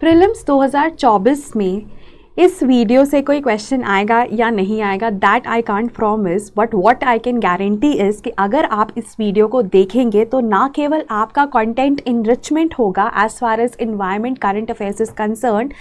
Prelims 2024 में इस video से कोई क्वेश्चन आएगा या नहीं आएगा, that I can't promise, but what I can guarantee is कि अगर आप इस वीडियो को देखेंगे तो ना केवल आपका कंटेंट इनरिचमेंट होगा as far as environment current affairs is concern,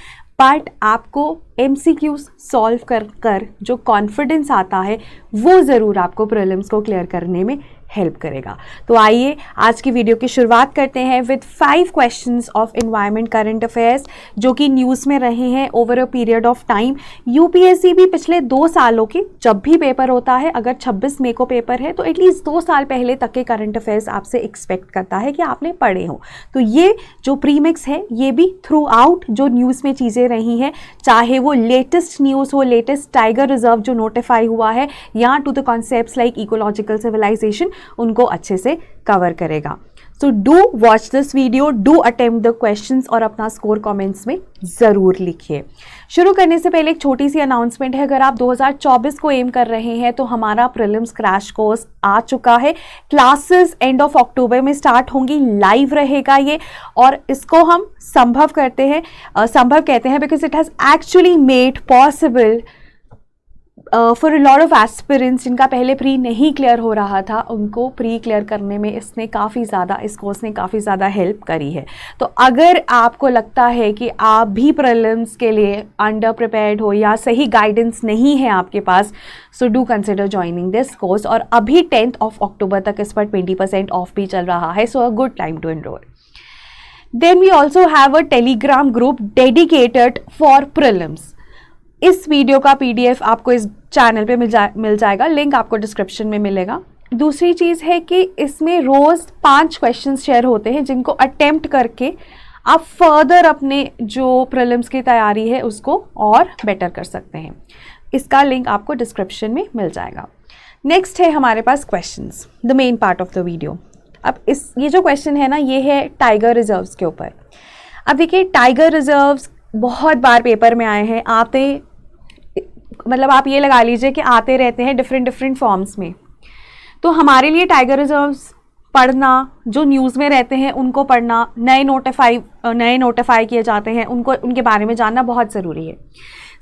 but आपको MCQs सॉल्व कर जो कॉन्फिडेंस आता है वो ज़रूर आपको प्रीलिम्स को क्लियर करने में हेल्प करेगा। तो आइए आज की वीडियो की शुरुआत करते हैं with 5 questions of environment current affairs जो कि न्यूज़ में रहे हैं over a period of time. UPSC भी पिछले 2 सालों के जब भी पेपर होता है, अगर 26 मई को पेपर है तो एटलीस्ट 2 साल पहले तक के करंट अफेयर्स आपसे एक्सपेक्ट करता है कि आपने पढ़े हो। तो ये जो प्रीमिक्स है ये भी थ्रू आउट जो न्यूज़ में चीज़ें रही हैं, चाहे वो लेटेस्ट न्यूज़ हो, लेटेस्ट टाइगर रिजर्व जो नोटिफाई हुआ है, या to the concepts like ecological civilization, उनको अच्छे से कवर करेगा। So do watch this video, do attempt the questions और अपना स्कोर कमेंट्स में ज़रूर लिखिए। शुरू करने से पहले एक छोटी सी अनाउंसमेंट है, अगर आप 2024 को एम कर रहे हैं तो हमारा प्रीलिम्स क्रैश कोर्स आ चुका है। क्लासेस एंड ऑफ अक्टूबर में स्टार्ट होंगी, लाइव रहेगा ये, और इसको हम संभव कहते हैं because it has actually made possible for a lot of aspirants जिनका पहले प्री नहीं क्लियर हो रहा था, उनको प्री क्लियर करने में इस कोर्स ने काफ़ी ज़्यादा हेल्प करी है। तो अगर आपको लगता है कि आप भी प्रीलिम्स के लिए अंडर प्रिपेयर्ड हो या सही गाइडेंस नहीं है आपके पास, so do consider joining this course. और अभी 10th of October तक इस पर 20% ऑफ भी चल रहा है, so a good time to enrol. Then we also have a Telegram group dedicated for prelims. इस वीडियो का PDF आपको इस चैनल पे मिल जाएगा, लिंक आपको डिस्क्रिप्शन में मिलेगा। दूसरी चीज़ है कि इसमें रोज़ 5 क्वेश्चंस शेयर होते हैं जिनको अटेम्प्ट करके आप फर्दर अपने जो प्रीलिम्स की तैयारी है उसको और बेटर कर सकते हैं। इसका लिंक आपको डिस्क्रिप्शन में मिल जाएगा। नेक्स्ट है हमारे पास questions, the main part of the video. अब ये जो क्वेश्चन है ना, ये है टाइगर रिजर्व्स के ऊपर। अब देखिए, टाइगर रिजर्व्स बहुत बार पेपर में आए हैं, मतलब आप ये लगा लीजिए कि आते रहते हैं डिफरेंट फॉर्म्स में। तो हमारे लिए टाइगर रिजर्व्स पढ़ना, जो न्यूज़ में रहते हैं उनको पढ़ना, नए नोटिफाई किए जाते हैं उनके बारे में जानना बहुत ज़रूरी है।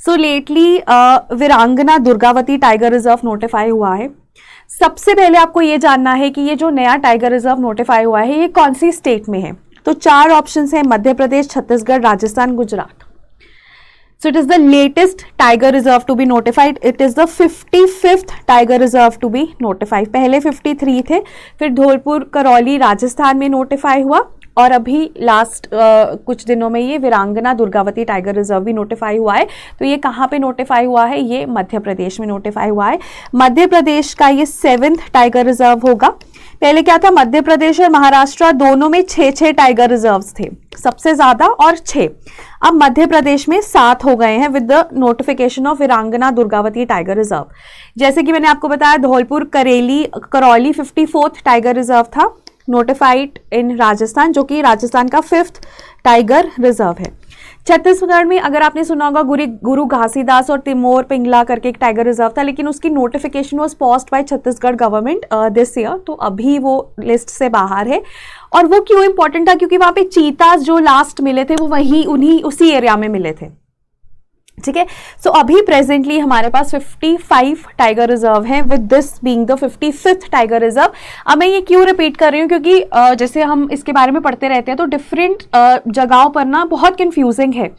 सो लेटली वीरांगना दुर्गावती टाइगर रिजर्व नोटिफाई हुआ है। सबसे पहले आपको ये जानना है कि ये जो नया टाइगर रिजर्व नोटिफाई हुआ है ये कौन सी स्टेट में है। तो 4 ऑप्शंस हैं, Madhya Pradesh, Chhattisgarh, Rajasthan, Gujarat. So it is the latest tiger reserve to be notified. It is the 55th tiger reserve to be notified. पहले 53 थे, फिर धौलपुर करौली राजस्थान में नोटिफाई हुआ, और अभी लास्ट कुछ दिनों में ये वीरांगना दुर्गावती टाइगर रिजर्व भी नोटिफाई हुआ है। तो ये कहाँ पे नोटिफाई हुआ है? ये मध्य प्रदेश में नोटिफाई हुआ है। मध्य प्रदेश का ये 7th टाइगर रिजर्व होगा। पहले क्या था, मध्य प्रदेश और महाराष्ट्र दोनों में 6 टाइगर रिजर्व्स थे, सबसे ज्यादा और 6। अब मध्य प्रदेश में 7 हो गए हैं विद द नोटिफिकेशन ऑफ वीरांगना दुर्गावती टाइगर रिजर्व। जैसे कि मैंने आपको बताया, Dholpur Karauli 54th tiger reserve था, नोटिफाइड इन राजस्थान, जो कि राजस्थान का 5th टाइगर रिजर्व है। छत्तीसगढ़ में अगर आपने सुना होगा, गुरु घासीदास और तिमोर पिंगला करके एक टाइगर रिजर्व था, लेकिन उसकी notification was paused by Chhattisgarh government this year, तो अभी वो लिस्ट से बाहर है। और वो क्यों इंपॉर्टेंट था? क्योंकि वहां पे चीतास जो लास्ट मिले थे वो उसी एरिया में मिले थे। ठीक है, सो अभी प्रेजेंटली हमारे पास 55 टाइगर रिजर्व है, with this being the 55th tiger reserve. अब मैं ये क्यों रिपीट कर रही हूँ, क्योंकि जैसे हम इसके बारे में पढ़ते रहते हैं तो डिफरेंट जगहों पर ना बहुत कंफ्यूजिंग है।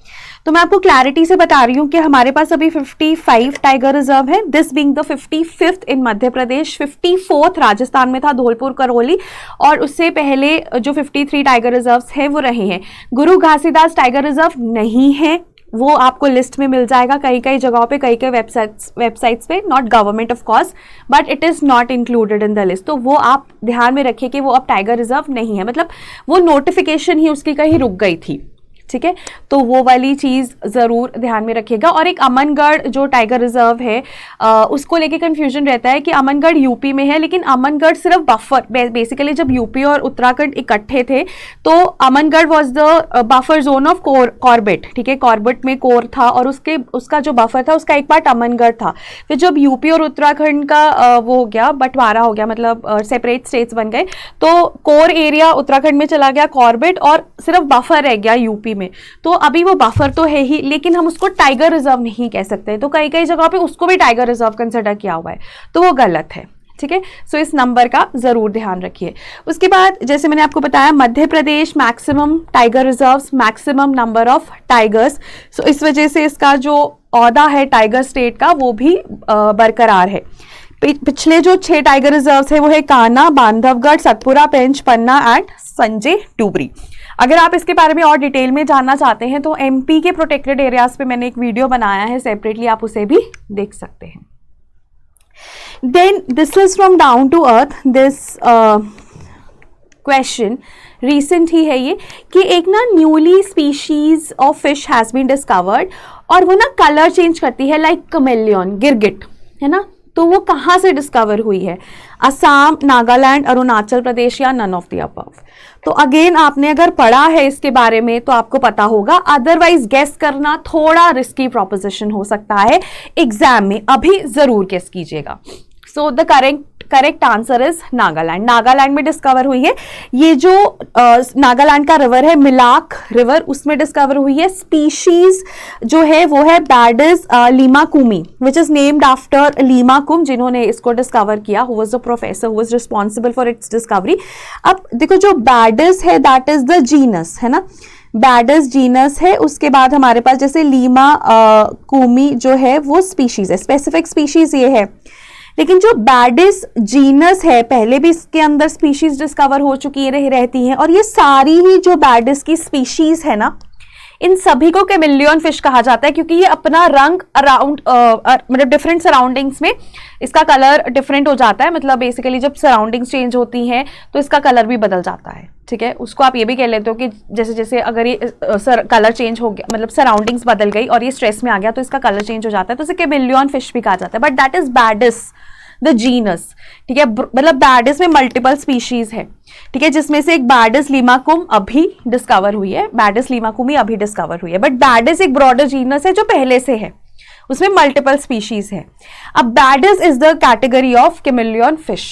तो मैं आपको क्लैरिटी से बता रही हूँ कि हमारे पास अभी 55 टाइगर रिजर्व है, this being the 55th in Madhya Pradesh, 54th Rajasthan में था, धौलपुर करौली, और उससे पहले जो 53 टाइगर रिजर्व है वो रहे हैं। गुरु घासीदास टाइगर रिजर्व नहीं है, वो आपको लिस्ट में मिल जाएगा कई जगहों पे, कई वेबसाइट्स पे, not government of course, but it is not included in the list. तो वो आप ध्यान में रखिए कि वो अब टाइगर रिजर्व नहीं है, मतलब वो नोटिफिकेशन ही उसकी कहीं रुक गई थी। ठीक है, तो वो वाली चीज़ ज़रूर ध्यान में रखिएगा। और एक अमनगढ़ जो टाइगर रिजर्व है उसको लेके कन्फ्यूजन रहता है कि अमनगढ़ यूपी में है, लेकिन अमनगढ़ सिर्फ बफर, बेसिकली जब यूपी और उत्तराखंड इकट्ठे थे तो Amangarh was the buffer zone of Corbett. ठीक है, कॉर्बेट में कोर था और उसका जो बफर था उसका एक पार्ट अमनगढ़ था। फिर जब यूपी और उत्तराखंड का वो हो गया, बंटवारा हो गया, मतलब सेपरेट स्टेट्स बन गए, तो कोर एरिया उत्तराखंड में चला गया कॉर्बेट, और सिर्फ बफर रह गया यूपी में। में, तो अभी वो बफर तो है ही, लेकिन हम उसको टाइगर रिजर्व नहीं कह सकते, तो कई कई जगह पे उसको भी टाइगर रिजर्व कंसिडर किया हुआ है, तो वो गलत है। ठीक है, सो इस नंबर का जरूर ध्यान रखिए। उसके बाद जैसे मैंने आपको बताया, Madhya Pradesh maximum tiger reserves, maximum number of tigers, so इस वजह से इसका जो औहदा है टाइगर स्टेट का वो भी बरकरार है। पिछले जो 6 टाइगर रिजर्व्स है वो है कान्हा, बांधवगढ़, सतपुरा, पेंच, पन्ना एंड संजय डूबरी। अगर आप इसके बारे में और डिटेल में जानना चाहते हैं तो एमपी के प्रोटेक्टेड एरियाज पे मैंने एक वीडियो बनाया है सेपरेटली, आप उसे भी देख सकते हैं। Then this is from down to earth, this question recent ही है ये, कि एक ना newly species of fish has been discovered, और वो ना कलर चेंज करती है लाइक कमेलियन, गिरगिट है ना, तो वो कहाँ से डिस्कवर हुई है? असम, नागालैंड, अरुणाचल प्रदेश या नन ऑफ द अबव। तो अगेन आपने अगर पढ़ा है इसके बारे में तो आपको पता होगा, अदरवाइज गेस करना थोड़ा रिस्की प्रोपोजिशन हो सकता है एग्जाम में, अभी जरूर गेस कीजिएगा। So the correct answer is Nagaland. Nagaland में डिस्कवर हुई है। ये जो नागालैंड का रिवर है मिलाक रिवर, उसमें डिस्कवर हुई है। स्पीशीज जो है वो है बैडिस लीमाकुमी, विच इज नेम्ड आफ्टर लीमाकुम, जिन्होंने इसको डिस्कवर किया, who was the professor who was responsible for its discovery. अब देखो जो बैडिस है दैट इज द जीनस, है ना, बैडिस जीनस है। उसके बाद हमारे पास जैसे लीमा कुमी जो है वो स्पीशीज है, स्पेसिफिक स्पीशीज ये है। लेकिन जो बैडिस जीनस है, पहले भी इसके अंदर स्पीशीज डिस्कवर हो चुकी रहती हैं, और ये सारी ही जो बैडिस की स्पीशीज है ना, इन सभी को कैमेलियन फिश कहा जाता है, क्योंकि ये अपना रंग अराउंड मतलब डिफरेंट सराउंडिंग्स में इसका कलर डिफरेंट हो जाता है। मतलब बेसिकली जब सराउंडिंग्स चेंज होती हैं तो इसका कलर भी बदल जाता है। ठीक है, उसको आप ये भी कह लेते हो कि जैसे जैसे अगर ये कलर चेंज हो गया, मतलब सराउंडिंग्स बदल गई और ये स्ट्रेस में आ गया तो इसका कलर चेंज हो जाता है, तो इसे कैमेलियन फिश भी कहा जाता है। But that is Badis the genus. ठीक है, मतलब बैडिस में मल्टीपल स्पीशीज है। ठीक है, जिसमें से एक बैडिस लीमाकुम अभी डिस्कवर हुई है, बैडिस लीमाकुमी अभी डिस्कवर हुई है। बट बैडिस एक ब्रॉडर जीनस है जो पहले से है, उसमें मल्टीपल स्पीशीज है। अब Badis is the category of chameleon fish.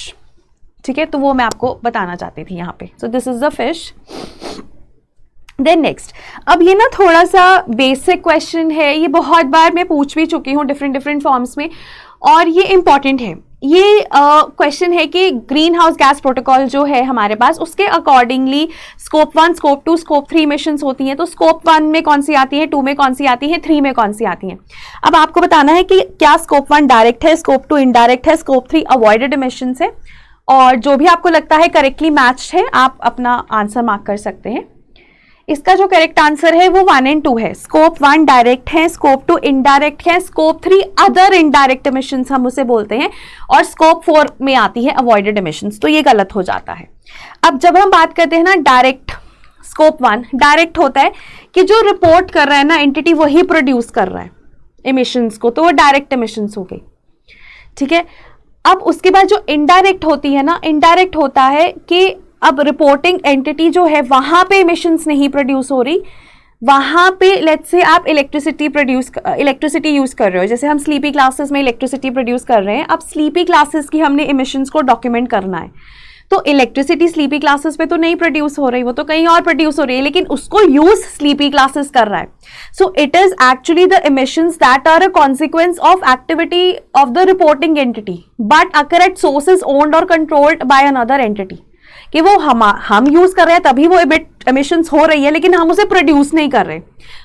ठीक है, तो वो मैं आपको बताना चाहती थी यहाँ पे। So this is the fish. Then next, अब ये ना थोड़ा सा बेसिक क्वेश्चन है, ये बहुत बार मैं पूछ भी चुकी हूँ डिफरेंट फॉर्म्स में, और ये इंपॉर्टेंट है। ये क्वेश्चन है कि ग्रीन हाउस गैस प्रोटोकॉल जो है हमारे पास, उसके accordingly scope 1, scope 2, scope 3 emissions होती हैं। तो स्कोप 1 में कौन सी आती है, 2 में कौन सी आती है, 3 में कौन सी आती है। अब आपको बताना है कि क्या स्कोप 1 डायरेक्ट है, स्कोप 2 इनडायरेक्ट है, स्कोप 3 अवॉइडेड इमिशंस है, और जो भी आपको लगता है करेक्टली मैच्ड है आप अपना आंसर मार्क कर सकते हैं। इसका जो करेक्ट आंसर है वो 1 और 2 है। स्कोप 1 डायरेक्ट है, स्कोप 2 इनडायरेक्ट है, स्कोप 3 अदर इनडायरेक्ट इमिशंस हम उसे बोलते हैं, और स्कोप 4 में आती है अवॉइडेड इमिशंस। तो ये गलत हो जाता है। अब जब हम बात करते हैं ना डायरेक्ट, स्कोप 1 डायरेक्ट होता है कि जो रिपोर्ट कर रहा है ना एंटिटी, वही प्रोड्यूस कर रहा है इमिशंस को, तो वो डायरेक्ट इमिशंस हो गई। ठीक है, अब उसके बाद जो इनडायरेक्ट होती है ना, इनडायरेक्ट होता है कि अब रिपोर्टिंग एंटिटी जो है वहां पे इमिशंस नहीं प्रोड्यूस हो रही, वहां पे लेट्स से आप इलेक्ट्रिसिटी यूज कर रहे हो, जैसे हम स्लीपी क्लासेस में इलेक्ट्रिसिटी प्रोड्यूस कर रहे हैं। अब स्लीपी क्लासेस की हमने इमिशंस को डॉक्यूमेंट करना है, तो इलेक्ट्रिसिटी स्लीपी क्लासेस पे तो नहीं प्रोड्यूस हो रही, वो तो कहीं और प्रोड्यूस हो रही है, लेकिन उसको यूज स्लीपी क्लासेस कर रहा है। So it is actually the emissions that are a consequence of activity of the reporting entity but occur at sources owned और कंट्रोल्ड बाय अनदर एंटिटी, कि वो हम यूज कर रहे हैं तभी वो एमिशंस हो रही है, लेकिन हम उसे प्रोड्यूस नहीं कर रहे,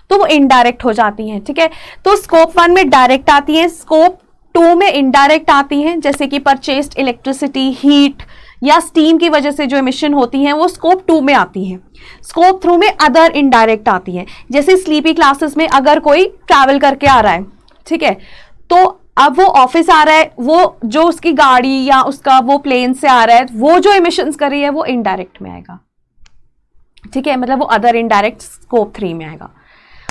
तो वो इनडायरेक्ट हो जाती हैं। ठीक है, तो स्कोप 1 में डायरेक्ट आती है, स्कोप 2 में इनडायरेक्ट आती हैं, जैसे कि परचेस्ड इलेक्ट्रिसिटी, हीट या स्टीम की वजह से जो इमिशन होती हैं वो स्कोप 2 में आती हैं। स्कोप 3 में अदर इनडायरेक्ट आती हैं, जैसे स्लीपी क्लासेस में अगर कोई ट्रैवल करके आ रहा है, ठीक है, तो अब वो ऑफिस आ रहा है, वो जो उसकी गाड़ी या उसका वो प्लेन से आ रहा है, वो जो इमिशंस कर रही है वो इनडायरेक्ट में आएगा। ठीक है, मतलब वो अदर इनडायरेक्ट स्कोप 3 में आएगा।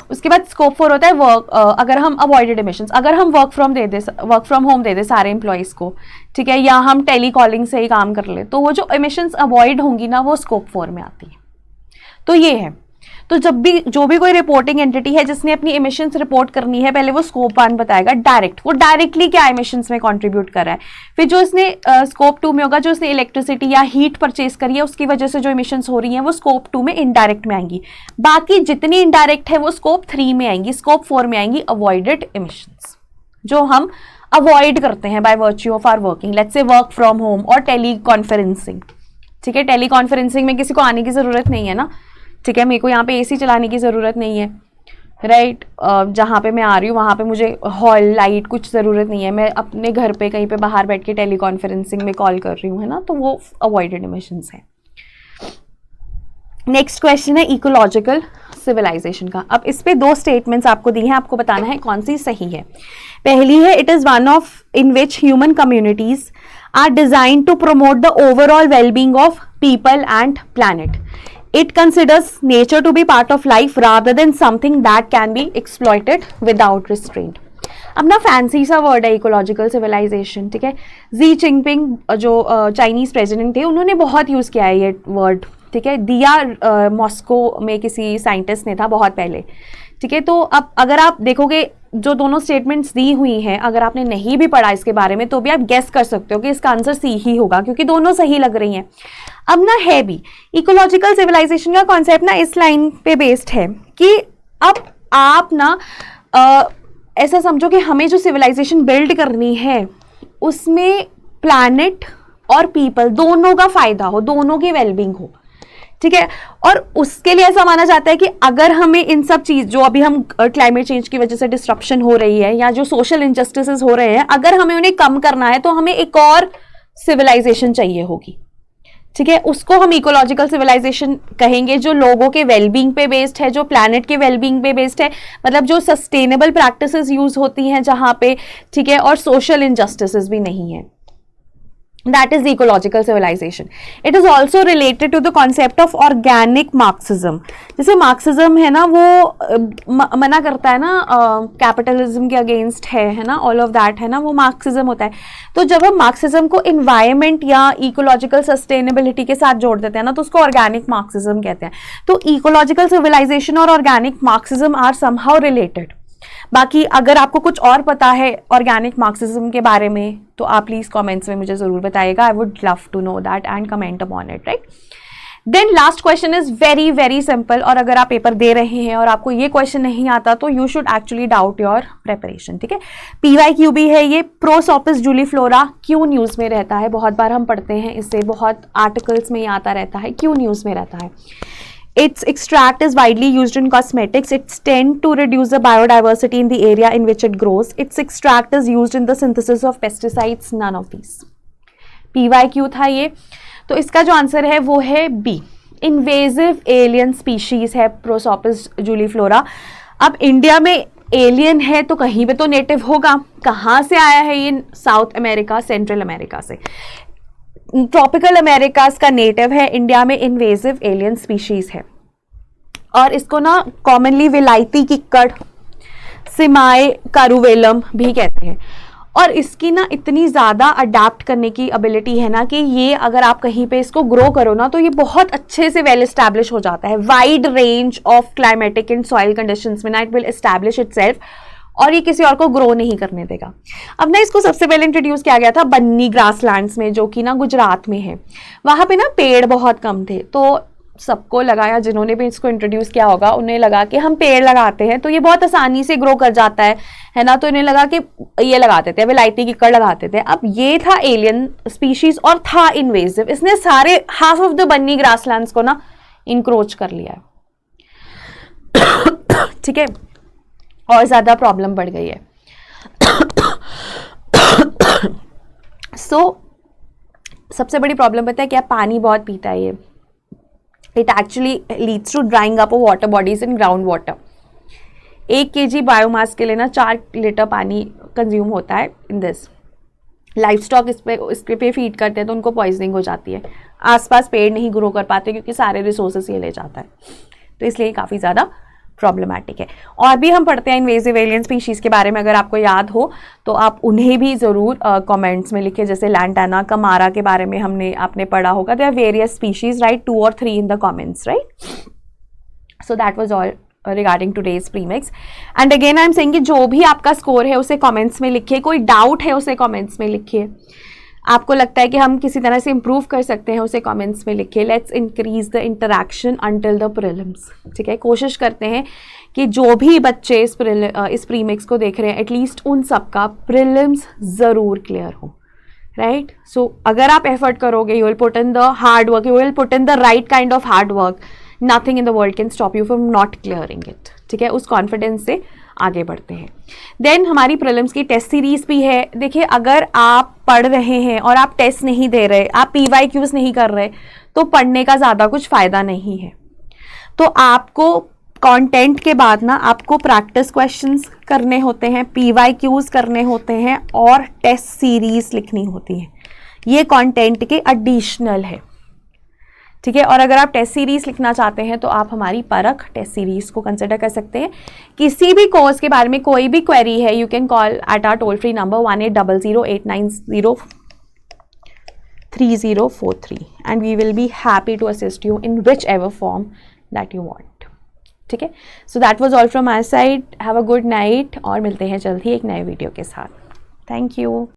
उसके बाद स्कोप 4 होता है वर्क, अगर हम अवॉइडेड इमिशंस, अगर हम वर्क फ्रॉम होम दे दे सारे एम्प्लॉइज को, ठीक है, या हम टेलीकॉलिंग से ही काम कर ले, तो वो जो इमिशंस अवॉइड होंगी ना वो स्कोप 4 में आती है। तो ये है, तो जब भी जो भी कोई रिपोर्टिंग एंटिटी है जिसने अपनी इमिशंस रिपोर्ट करनी है, पहले वो स्कोप 1 बताएगा डायरेक्ट, वो डायरेक्टली क्या इमिशंस में कंट्रीब्यूट कर रहा है। फिर जो इसने स्कोप 2 में होगा, जो इसने इलेक्ट्रिसिटी या हीट परचेज करी है उसकी वजह से जो इमिशंस हो रही हैं वो स्कोप 2 में इनडायरेक्ट में आएंगी। बाकी जितनी इनडायरेक्ट है वो स्कोप 3 में आएंगी, स्कोप 4 में आएंगी अवॉइडेड इमिशंस, जो हम अवॉइड करते हैं by virtue of our working, let's say work from home और टेली कॉन्फ्रेंसिंग। ठीक है, टेली कॉन्फ्रेंसिंग में किसी को आने की ज़रूरत नहीं है ना, ठीक है, मेरे को यहाँ पे एसी चलाने की ज़रूरत नहीं है, राइट, जहाँ पे मैं आ रही हूँ वहाँ पे मुझे हॉल लाइट कुछ ज़रूरत नहीं है, मैं अपने घर पे कहीं पे बाहर बैठ के टेली कॉन्फ्रेंसिंग में कॉल कर रही हूँ, है ना, तो वो अवॉइडेड इमिशंस है। नेक्स्ट क्वेश्चन है इकोलॉजिकल सिविलाइजेशन का। अब इस पे 2 स्टेटमेंट्स आपको दी हैं, आपको बताना है कौन सी सही है। पहली है, it is one of in which human communities are designed to promote the overall well-being of people and planet. It considers nature to be part of life rather than something that can be exploited without restraint. अब ना fancy सा word है ecological civilisation, ठीक है, Xi Jinping जो Chinese president थे उन्होंने बहुत यूज़ किया है ये वर्ड, ठीक है, दिया मॉस्को में किसी साइंटिस्ट ने था बहुत पहले, ठीक है। तो अब अगर आप देखोगे जो दोनों स्टेटमेंट्स दी हुई हैं, अगर आपने नहीं भी पढ़ा इसके बारे में तो भी आप गेस कर सकते हो कि इसका आंसर सी ही होगा, क्योंकि दोनों सही लग रही हैं। अब ना है भी इकोलॉजिकल सिविलाइजेशन का कॉन्सेप्ट ना इस लाइन पे बेस्ड है कि अब आप ना ऐसा समझो कि हमें जो सिविलाइजेशन बिल्ड करनी है उसमें प्लैनेट और पीपल दोनों का फायदा हो, दोनों की वेलबींग हो, ठीक है। और उसके लिए ऐसा माना जाता है कि अगर हमें इन सब चीज़ जो अभी हम क्लाइमेट चेंज की वजह से डिस्ट्रप्शन हो रही है या जो सोशल इनजस्टिसेस हो रहे हैं, अगर हमें उन्हें कम करना है तो हमें एक और सिविलाइजेशन चाहिए होगी, ठीक है। उसको हम इकोलॉजिकल सिविलाइजेशन कहेंगे, जो लोगों के वेलबींग पे बेस्ड है, जो प्लैनेट के वेलबींग पे बेस्ड है, मतलब जो सस्टेनेबल प्रैक्टिसेस यूज होती हैं जहाँ पे, ठीक है, और सोशल इनजस्टिसेस भी नहीं है। That is the ecological civilization. It is also related to the concept of organic Marxism. जैसे मार्क्सिज्म है ना वो मना करता है ना कैपिटलिज्म के अगेंस्ट है ना, ऑल ऑफ दैट है ना, वो मार्क्सिज्म होता है। तो जब हम मार्क्सिज्म को इन्वायरमेंट या इकोलॉजिकल सस्टेनेबिलिटी के साथ जोड़ देते हैं ना तो उसको ऑर्गेनिक मार्क्सिज्म कहते हैं। तो इकोलॉजिकल सिविलाइजेशन और organic Marxism are somehow related. बाकी अगर आपको कुछ और पता है ऑर्गेनिक मार्क्सिज्म के बारे में तो आप प्लीज कमेंट्स में मुझे जरूर बताइएगा, I would love to know that and comment upon it, right. Then last question is very very simple, और अगर आप पेपर दे रहे हैं और आपको ये क्वेश्चन नहीं आता तो you should actually doubt your preparation, ठीक है। PYQB है ये, प्रोसोपिस जूलीफ्लोरा क्यों न्यूज में रहता है, बहुत बार हम पढ़ते हैं इससे, बहुत आर्टिकल्स में ये आता रहता है, क्यों न्यूज में रहता है। Its extract is widely used in cosmetics. It's tend to reduce the biodiversity in the area in which it grows. Its extract is used in the synthesis of pesticides. None of these. PYQ था ये, तो इसका जो answer है वो है B, invasive alien species है Prosopis जूलीफ्लोरा। अब इंडिया में एलियन है तो कहीं पे तो नेटिव होगा, कहाँ से आया है ये, साउथ अमेरिका, सेंट्रल अमेरिका से। ट्रॉपिकल अमेरिकाज का नेटिव है, इंडिया में इन्वेजिव एलियन स्पीशीज है। और इसको ना कॉमनली विलायती किक्कड़, सिमाए कारुवेलम भी कहते हैं। और इसकी ना इतनी ज़्यादा अडेप्ट करने की एबिलिटी है ना कि ये अगर आप कहीं पे इसको ग्रो करो ना तो ये बहुत अच्छे से वेल एस्टैब्लिश हो जाता है। Wide range of climatic and soil conditions में ना इट विल एस्टैब्लिश इटसेल्फ, और ये किसी और को ग्रो नहीं करने देगा। अब ना इसको सबसे पहले इंट्रोड्यूस किया गया था बन्नी ग्रासलैंड्स में, जो कि ना गुजरात में है। वहाँ पे ना पेड़ बहुत कम थे, तो सबको लगाया, जिन्होंने भी इसको इंट्रोड्यूस किया होगा उन्हें लगा कि हम पेड़ लगाते हैं तो ये बहुत आसानी से ग्रो कर जाता है ना, तो इन्हें लगा कि ये लगाते थे, विलायती किक्कड़ लगाते थे। अब ये था एलियन स्पीशीज और था इन्वेजिव, इसने सारे half of the Banni grasslands को ना इंक्रोच कर लिया है, ठीक है, और ज्यादा प्रॉब्लम बढ़ गई है। सबसे बड़ी प्रॉब्लम पता है क्या, पानी बहुत पीता है ये। It actually leads to drying up of water bodies in ground water. 1 kg biomass के लिए ना 4 लीटर पानी कंज्यूम होता है इन दिस। लाइफ स्टॉक इसके पे फीड करते हैं तो उनको पॉइजनिंग हो जाती है। आसपास पेड़ नहीं ग्रो कर पाते क्योंकि सारे रिसोर्सेस ये ले जाता है, तो इसलिए काफ़ी ज़्यादा प्रॉब्लमैटिक है। और भी हम पढ़ते हैं इन्वेजिव एलियन स्पीशीज़ के बारे में, अगर आपको याद हो तो आप उन्हें भी ज़रूर कमेंट्स में लिखिए। जैसे लैंटाना कमारा के बारे में आपने पढ़ा होगा, there are various species, right, 2 और 3 in the comments, right. So that was all regarding today's premix. And again I am saying कि जो भी आपका स्कोर है उसे कमेंट्स में लिखिए, कोई डाउट है उसे कमेंट्स में लिखिए, आपको लगता है कि हम किसी तरह से इम्प्रूव कर सकते हैं उसे कमेंट्स में लिखिए। Let's increase the interaction until the prelims. ठीक है, कोशिश करते हैं कि जो भी बच्चे इस प्रीमिक्स को देख रहे हैं एटलीस्ट उन सब का प्रीलिम्स ज़रूर क्लियर हो, राइट। सो अगर आप एफर्ट करोगे, you will put in the hard work, you will put in the right kind of hard work, nothing in the world can stop you from not clearing it. ठीक है, उस confidence से आगे बढ़ते हैं। देन हमारी prelims की test series भी है। देखिए, अगर आप पढ़ रहे हैं और आप टेस्ट नहीं दे रहे, आप PYQs नहीं कर रहे, तो पढ़ने का ज़्यादा कुछ फ़ायदा नहीं है। तो आपको कंटेंट के बाद ना आपको प्रैक्टिस क्वेश्चंस करने होते हैं, PYQs करने होते हैं और टेस्ट सीरीज लिखनी होती है। ये कंटेंट के एडिशनल है। ठीक है, और अगर आप टेस्ट सीरीज लिखना चाहते हैं तो आप हमारी परख टेस्ट सीरीज को कंसिडर कर सकते हैं। किसी भी कोर्स के बारे में कोई भी क्वेरी है, you can call at our toll free number 1800890343 and we will be happy to assist you in whichever form that you want. ठीक है, so that was all from my side. Have a good night और मिलते हैं जल्द ही एक नए video के साथ। Thank you.